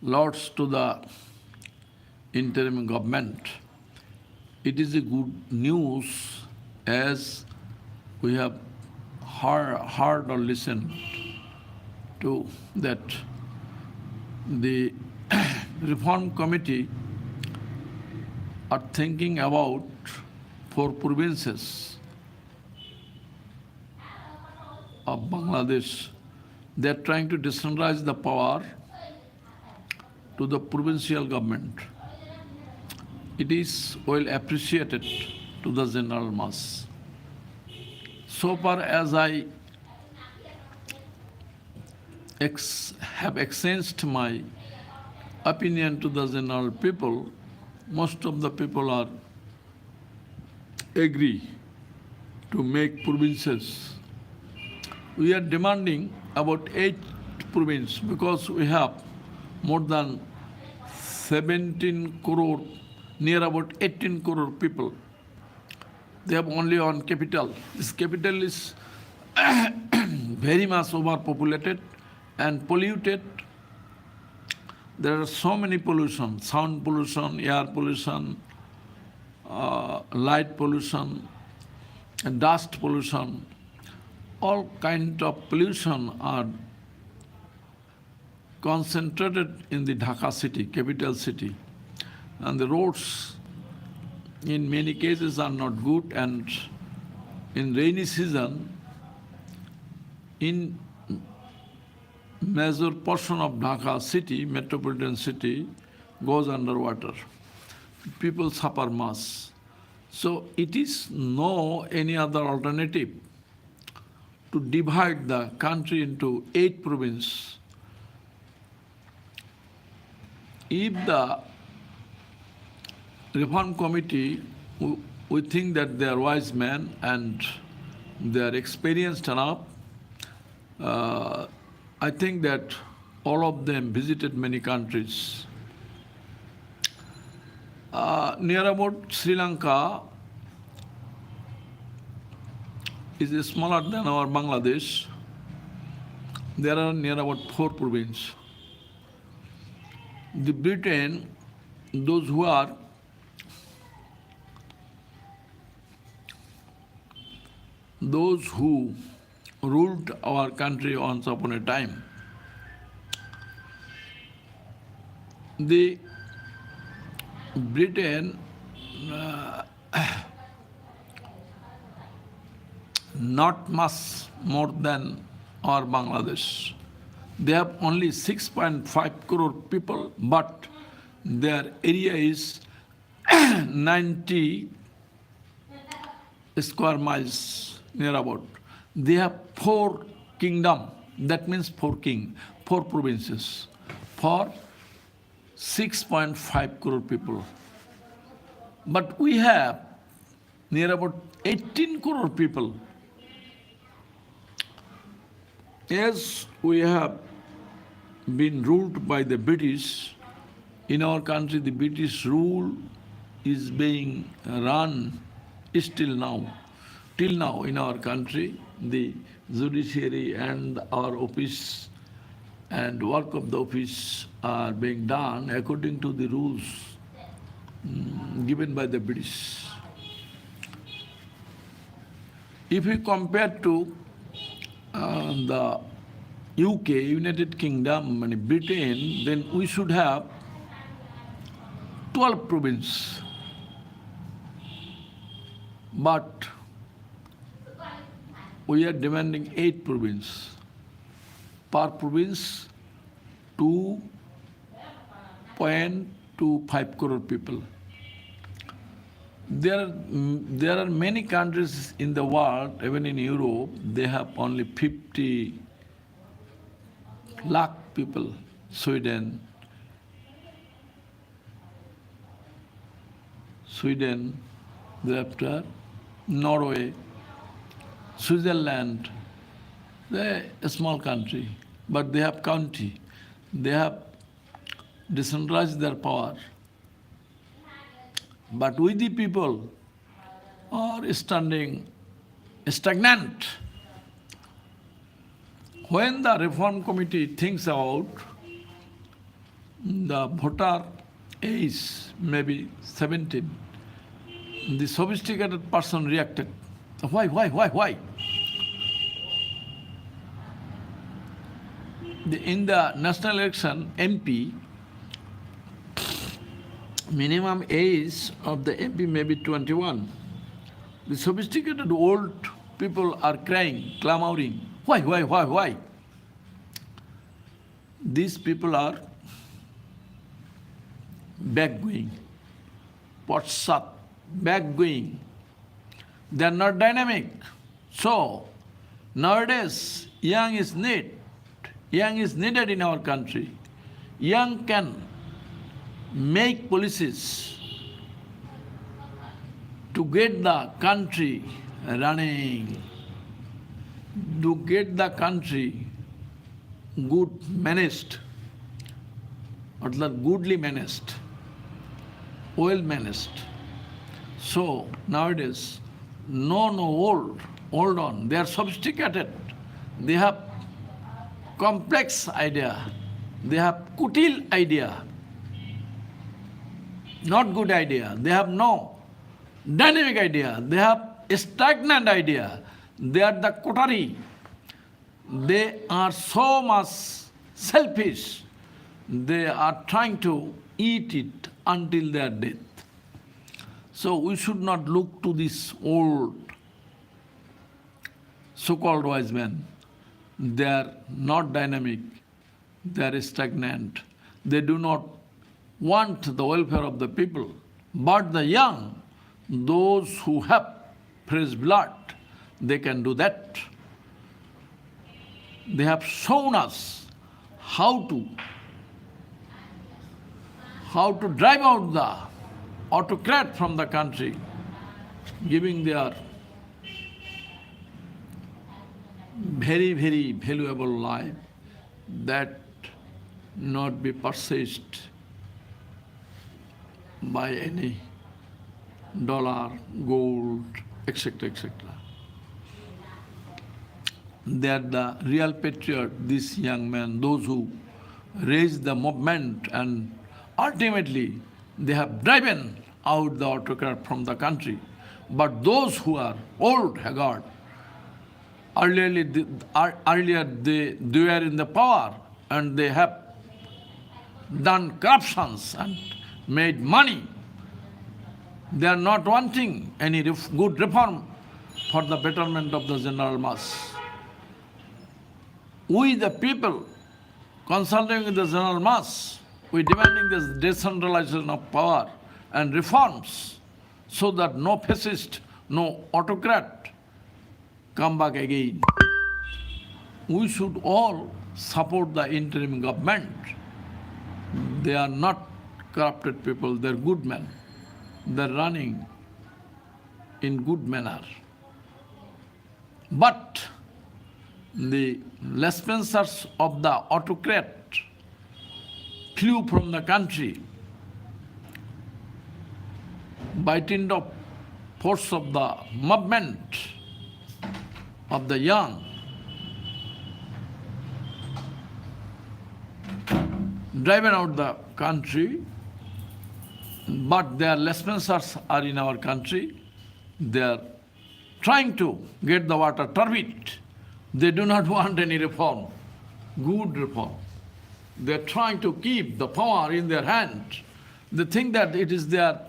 lots to the interim government. It is a good news as we have heard or listened to that the reform committee are thinking about 4 provinces of Bangladesh. They are trying to decentralize the power to the provincial government. It is well appreciated to the general mass. So far as I have exchanged my opinion to the general people, most of the people are agree to make provinces. We are demanding about 8 provinces because we have more than 17 crore, near about 18 crore people. They have only one capital. This capital is very much overpopulated and polluted. There are so many pollution, sound pollution, air pollution, light pollution, and dust pollution. All kinds of pollution are concentrated in the Dhaka city, capital city. And the roads in many cases are not good, and in rainy season, in major portion of Dhaka city, metropolitan city, goes underwater. People suffer much. So it is no any other alternative to divide the country into 8 provinces. If the reform committee, we think that they are wise men and they are experienced enough, I think that all of them visited many countries. Near about Sri Lanka is smaller than our Bangladesh. There are near about 4 provinces. The Britain, those who ruled our country once upon a time, the Britain not much more than our Bangladesh. They have only 6.5 crore people, but their area is 90 square miles near about. They have 4 kingdoms, that means 4 provinces, for 6.5 crore people. But we have near about 18 crore people. As we have been ruled by the British, in our country the British rule is being run still now. Till now in our country, the judiciary and our office and work of the office are being done according to the rules given by the British. If we compare to the UK, United Kingdom, and Britain, then we should have 12 provinces. But we are demanding 8 provinces. Per province, 2.25 crore people. There are many countries in the world, even in Europe, they have only 50 lakh people. Sweden, thereafter Norway, Switzerland. They're a small country, but they have county. They have decentralized their power. But we the people are standing stagnant. When the reform committee thinks about the voter age maybe 17. The sophisticated person reacted. Why? In the national election, MP, minimum age of the MP may be 21. The sophisticated old people are crying, clamoring. Why? These people are back-going, forthe, back-going. They are not dynamic. So, nowadays, young is needed in our country. Young can make policies to get the country running, to get the country good managed, or goodly managed, well managed. So nowadays, old on. They are sophisticated. They have complex idea. They have kutil idea. Not good idea. They have no dynamic idea. They have stagnant idea. They are the kotari. They are so much selfish. They are trying to eat it until their death. So we should not look to this old so-called wise men. They are not dynamic. They are stagnant. They do not want the welfare of the people. But the young, those who have fresh blood, they can do that. They have shown us how to drive out the autocrat from the country, giving their very, very valuable life that not be purchased by any dollar, gold, etc. They are the real patriot, these young men, those who raised the movement, and ultimately they have driven out the autocrat from the country. But those who are old, haggard, earlier they were in the power and they have done corruptions and made money. They are not wanting any good reform for the betterment of the general mass. We, the people, consulting with the general mass, we demanding this decentralization of power and reforms so that no fascist, no autocrat come back again. We should all support the interim government. They are not corrupted people, they are good men. They are running in good manner. But the Lespensers of the autocrat flew from the country by dint of force of the movement of the young, driven out the country, but their Lespensers are in our country. They are trying to get the water turbid. They do not want any reform, good reform. They are trying to keep the power in their hand. They think that it is their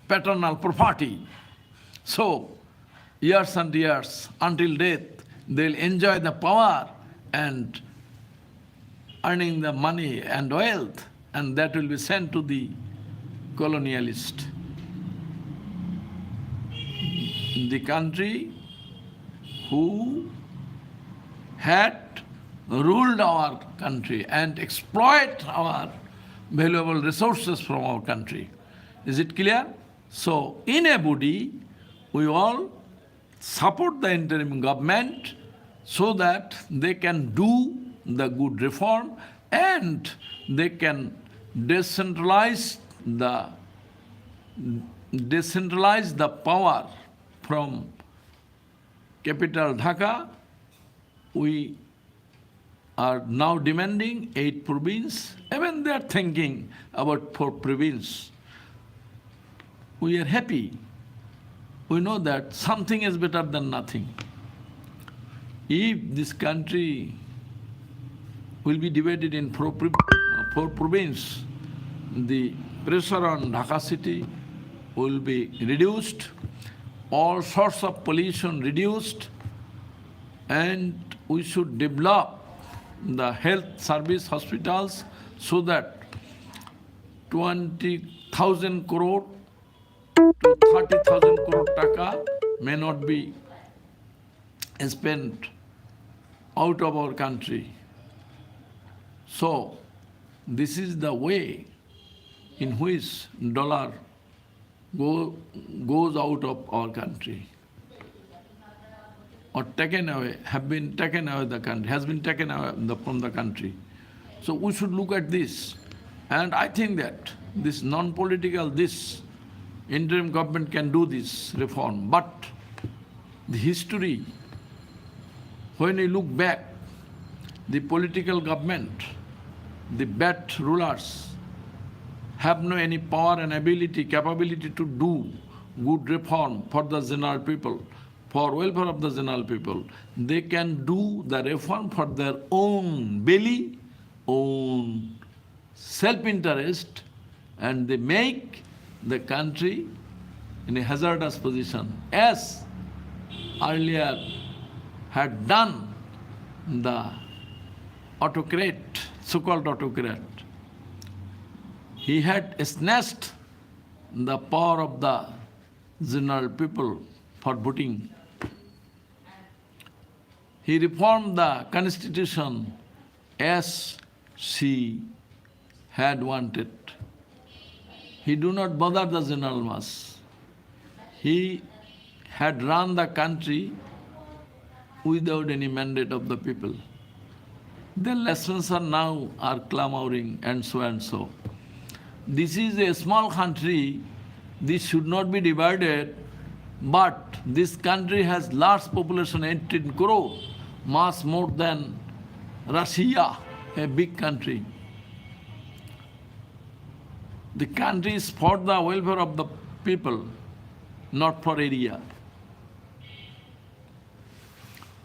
paternal property. So, years and years, until death, they'll enjoy the power and earning the money and wealth, and that will be sent to the colonialist. The country who had ruled our country and exploit our valuable resources from our country. Is it clear? So, in a body, we all support the interim government so that they can do the good reform and they can decentralize the power from capital Dhaka. We are now demanding 8 province. Even they are thinking about 4 province. We are happy. We know that something is better than nothing. If this country will be divided in 4 province, the pressure on Dhaka city will be reduced, all sorts of pollution reduced, and we should develop the health service hospitals so that 20,000 crore to 30,000 crore taka may not be spent out of our country. So, this is the way in which dollar goes out of our country, or taken away, has been taken away from the country. So we should look at this. And I think that this non-political, this interim government can do this reform. But the history, when you look back, the political government, the bad rulers, have no any power and capability to do good reform for the general people, for welfare of the general people. They can do the reform for their own belly, own self-interest, and they make the country in a hazardous position, as earlier had done the autocrat, so-called autocrat. He had snatched the power of the general people for voting. He reformed the constitution as she had wanted. He do not bother the general mass. He had run the country without any mandate of the people. The lessons are now clamoring and so and so. This is a small country. This should not be divided. But this country has large population, 18 crore, much more than Russia, a big country. The country is for the welfare of the people, not for area.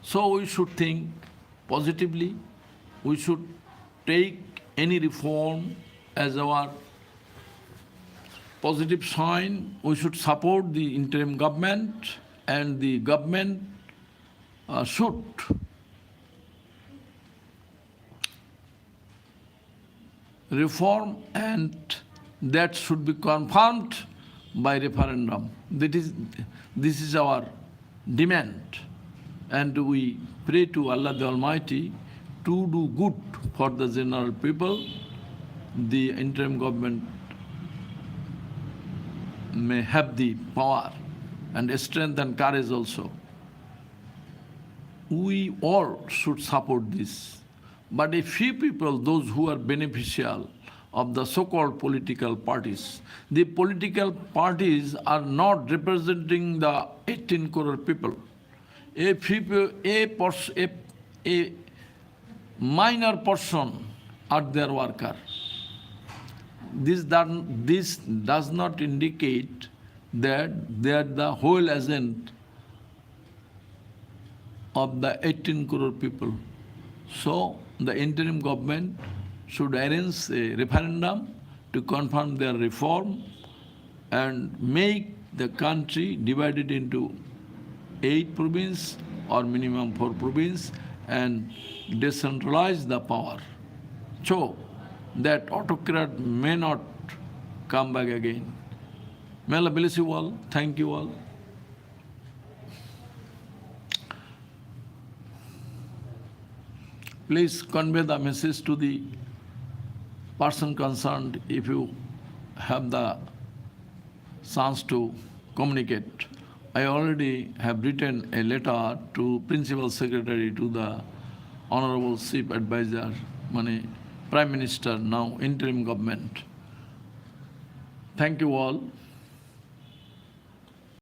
So we should think positively. We should take any reform as our positive sign. We should support the interim government, and the government should reform, and that should be confirmed by referendum. This is our demand, and we pray to Allah the Almighty to do good for the general people. The interim government may have the power and strength and courage also. We all should support this. But a few people, those who are beneficial of the so-called political parties, the political parties are not representing the 18 crore people. A minor portion are their worker. This does not indicate that they are the whole agent of the 18 crore people. So the interim government should arrange a referendum to confirm their reform and make the country divided into 8 provinces or minimum 4 provinces and decentralize the power, so that autocrat may not come back again. May Allah bless you all. Thank you all. Please convey the message to the person concerned if you have the chance to communicate. I already have written a letter to Principal Secretary to the Honorable Chief Advisor, Prime Minister, now interim government. Thank you all.